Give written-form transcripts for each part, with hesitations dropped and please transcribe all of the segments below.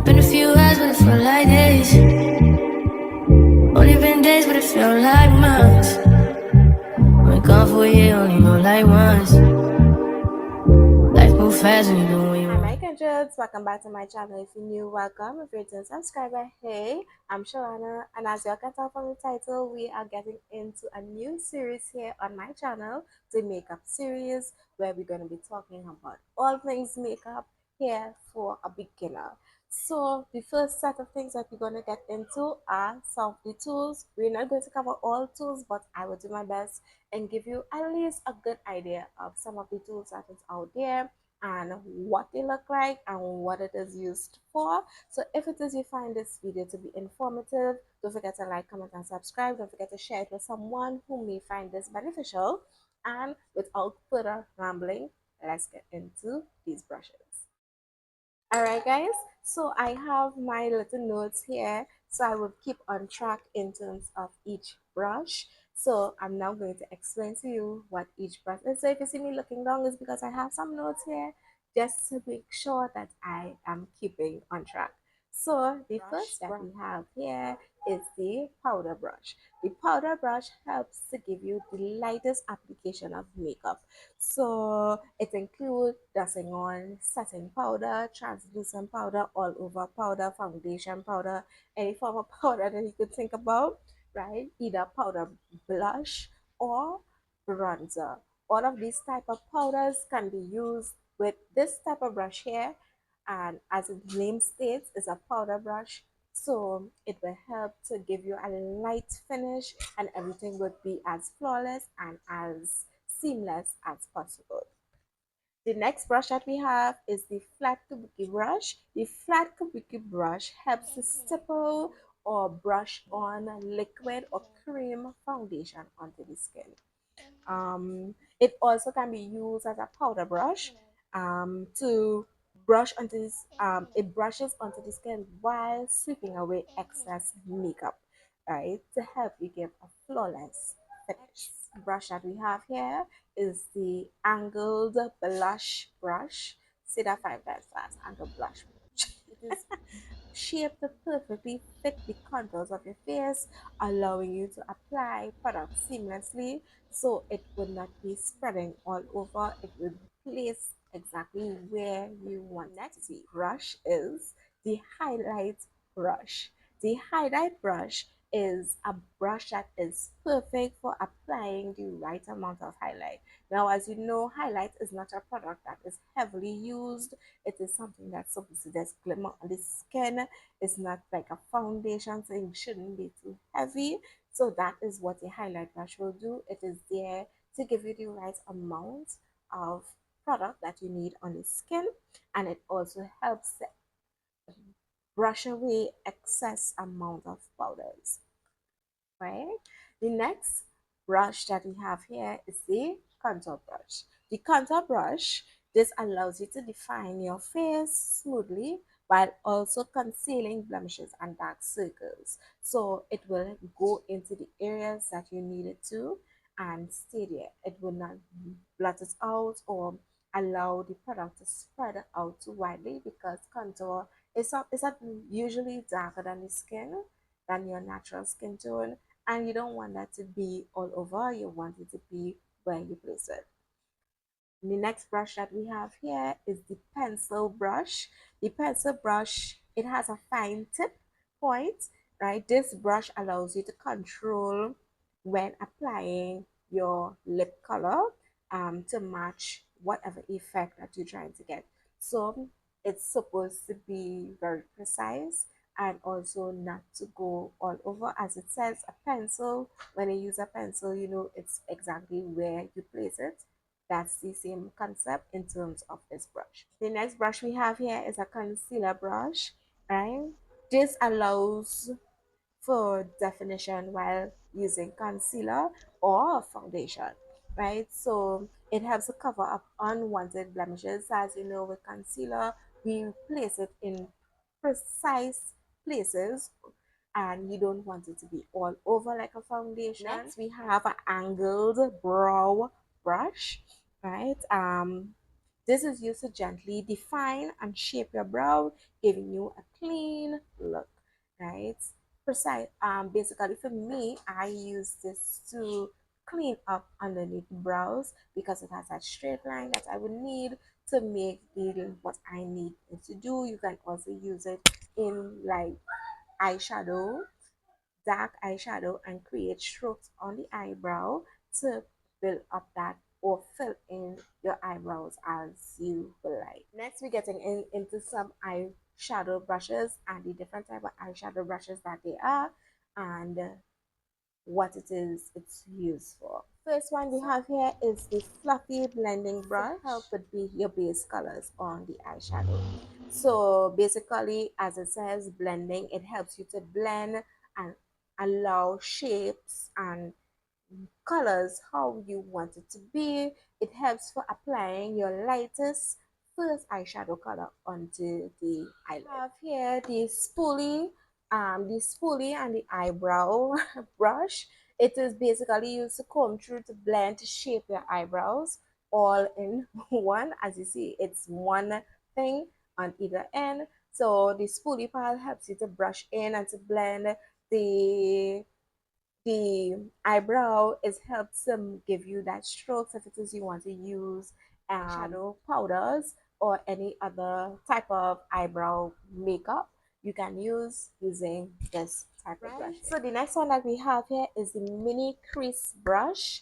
Been a few hours, but it felt like days. Only been days, but it felt like months. Been gone for a year, only know like once. Life move fast when you do what you want. Hi, my kindreds. Welcome back to my channel. If you're new, welcome. If you're a subscriber, hey, I'm Sharana, and as you can tell from the title, we are getting into a new series here on my channel, the makeup series, where we're going to be talking about all things makeup here for a beginner. So the first set of things that we're going to get into are some of the tools. We're not going to cover all tools, but I will do my best and give you at least a good idea of some of the tools that is out there and what they look like and what it is used for. So if it is you find this video to be informative, don't forget to like, comment, and subscribe. Don't forget to share it with someone who may find this beneficial. And without further rambling, let's get into these brushes. All right, guys, so I have my little notes here, so I will keep on track in terms of each brush. So I'm now going to explain to you what each brush is. So if you see me looking long, it's because I have some notes here just to make sure that I am keeping on track. So the first that we have here is the powder brush. The powder brush helps to give you the lightest application of makeup. So it includes dusting on setting powder, translucent powder, all over powder, foundation powder, any form of powder that you could think about, right? Either powder blush or bronzer. All of these type of powders can be used with this type of brush here, and as its name states, it's a powder brush, so it will help to give you a light finish and everything would be as flawless and as seamless as possible. The next brush that we have is the flat kabuki brush. The flat kabuki brush helps to stipple or brush on liquid or cream foundation onto the skin. It also can be used as a powder brush to brush onto this. It brushes onto the skin while sweeping away excess makeup, right, to help you give a flawless finish. Brush that we have here is the angled blush brush. Say that 5 times fast. Angled blush brush. It is shaped to perfectly fit the contours of your face, allowing you to apply product seamlessly so it would not be spreading all over. It would place exactly where you want. Next brush is the highlight brush. The highlight brush is a brush that is perfect for applying the right amount of highlight. Now, as you know, highlight is not a product that is heavily used. It is something that's supposed to just glimmer on the skin. It's not like a foundation, so it shouldn't be too heavy. So that is what a highlight brush will do. It is there to give you the right amount of product that you need on the skin, and it also helps to brush away excess amount of powders, right? The next brush that we have here is the contour brush. The contour brush, this allows you to define your face smoothly while also concealing blemishes and dark circles. So it will go into the areas that you need it to and stay there. It will not blot it out or allow the product to spread out too widely, because contour is not usually darker than the skin, than your natural skin tone, and you don't want that to be all over. You want it to be where you place it. The next brush that we have here is the pencil brush. The pencil brush, it has a fine tip point, right? This brush allows you to control when applying your lip color to match whatever effect that you're trying to get. So it's supposed to be very precise and also not to go all over. As it says, a pencil, when you use a pencil, you know it's exactly where you place it. That's the same concept in terms of this brush. The next brush we have here is a concealer brush, right? This allows for definition while using concealer or foundation, right? So it helps to cover up unwanted blemishes. As you know, with concealer, we place it in precise places and you don't want it to be all over like a foundation. Next, we have an angled brow brush, right? This is used to gently define and shape your brow, giving you a clean look, right? Precise. Basically, for me, I use this to clean up underneath the brows because it has that straight line that I would need to make the what I need it to do. You can also use it in like eyeshadow, dark eyeshadow, and create strokes on the eyebrow to build up that or fill in your eyebrows as you would like. Next, we're getting into some eyeshadow brushes and the different type of eyeshadow brushes that they are, and what it is it's used for. First one we have here is the fluffy blending brush to help with your base colors on the eyeshadow. So basically, as it says, blending, it helps you to blend and allow shapes and colors how you want it to be. It helps for applying your lightest first eyeshadow color onto the eyelid. I have here the spoolie and the eyebrow brush. It is basically used to comb through to blend to shape your eyebrows all in one. As you see, it's one thing on either end. So the spoolie part helps you to brush in and to blend the eyebrow. Is helps give you that strokes if it is you want to use shadow powders or any other type of eyebrow makeup you can use using this type of brush. So the next one that we have here is the mini crease brush.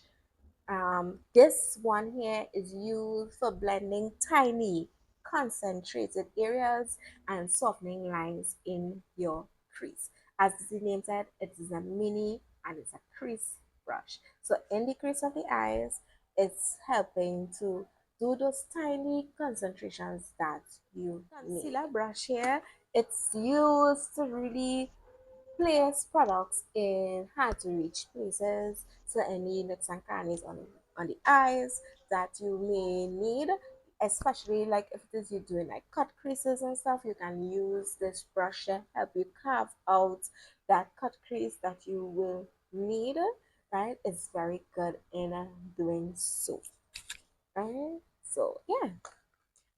This one here is used for blending tiny concentrated areas and softening lines in your crease. As the name said, it is a mini and it's a crease brush. So in the crease of the eyes, it's helping to do those tiny concentrations that you need. Concealer brush here, it's used to really place products in hard to reach places, so any nooks and crannies on the eyes that you may need, especially like if it is you doing like cut creases and stuff. You can use this brush to help you carve out that cut crease that you will need, right? It's very good in doing so, right? So yeah.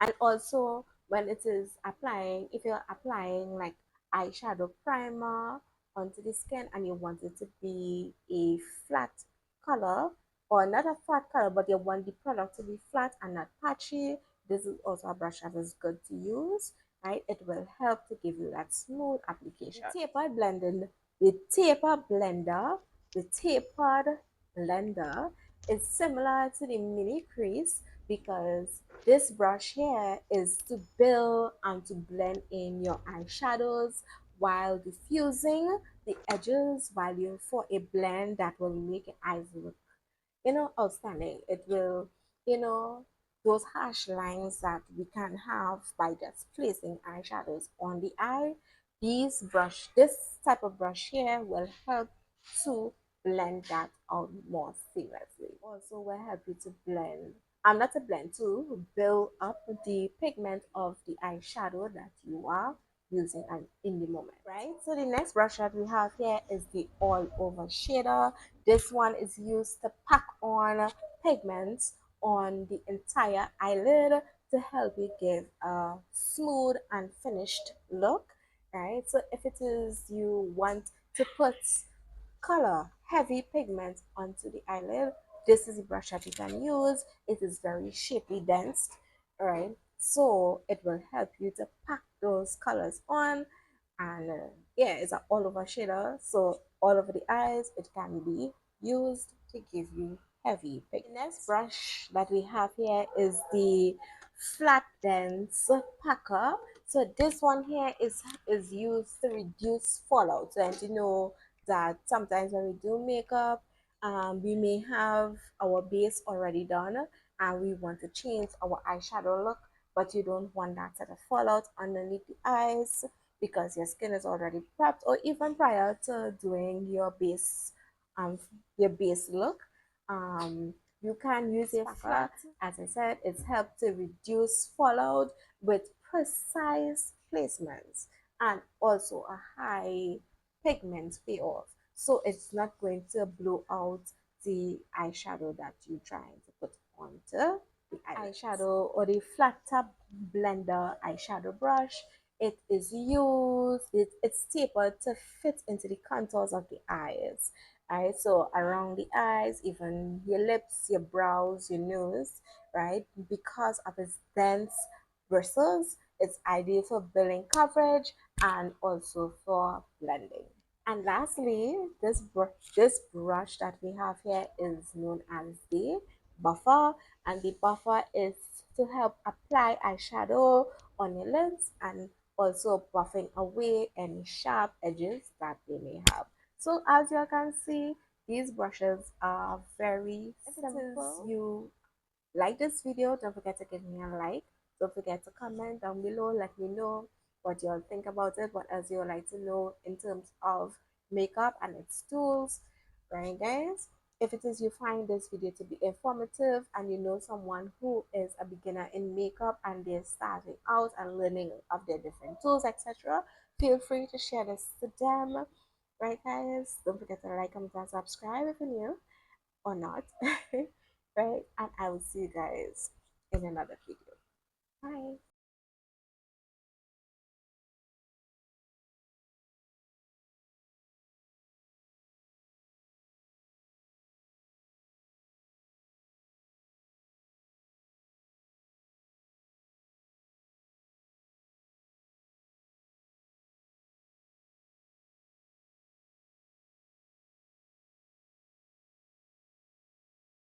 And also when it is applying, if you're applying like eyeshadow primer onto the skin and you want it to be a flat color, or not a flat color but you want the product to be flat and not patchy, this is also a brush that is good to use, right? It will help to give you that smooth application. The tapered blender is similar to the mini crease because this brush here is to build and to blend in your eyeshadows while diffusing the edges while you for a blend that will make your eyes look, outstanding. It will, those harsh lines that we can have by just placing eyeshadows on the eye. This type of brush here will help to blend that out more seamlessly. Also will help you to blend, not to blend, to build up the pigment of the eyeshadow that you are using in the moment, right? So the next brush that we have here is the all over shader. This one is used to pack on pigments on the entire eyelid to help you give a smooth and finished look, right? So if it is you want to put color heavy pigment onto the eyelid, this is a brush that you can use. It is very shapely dense, right? So it will help you to pack those colors on, and yeah, it's an all over shader, so all over the eyes it can be used to give you heavy pigment. The next brush that we have here is the flat dense packer. So this one here is used to reduce fallout. So, and you know that sometimes when we do makeup, we may have our base already done and we want to change our eyeshadow look, but you don't want that sort of fallout underneath the eyes because your skin is already prepped, or even prior to doing um your base look. You can use a flat. As I said, it's helped to reduce fallout with precise placements and also a high pigment payoff, so it's not going to blow out the eyeshadow that you're trying to put onto the eyeshadow or the flat top blender eyeshadow brush. It is used, it's tapered to fit into the contours of the eyes. Right, so around the eyes, even your lips, your brows, your nose, right? Because of its dense bristles, it's ideal for building coverage and also for blending. And lastly, this brush that we have here is known as the buffer, and the buffer is to help apply eyeshadow on your lids and also buffing away any sharp edges that they may have. So as you can see, these brushes are very simple. If you like this video, don't forget to give me a like. Don't forget to comment down below. Let me know what you all think about it, what else you would like to know in terms of makeup and its tools. Right, guys? If it is you find this video to be informative and you know someone who is a beginner in makeup and they're starting out and learning of their different tools, etc., feel free to share this to them. Right, guys? Don't forget to like, comment, and subscribe if you're new or not. Right? And I will see you guys in another video. Bye.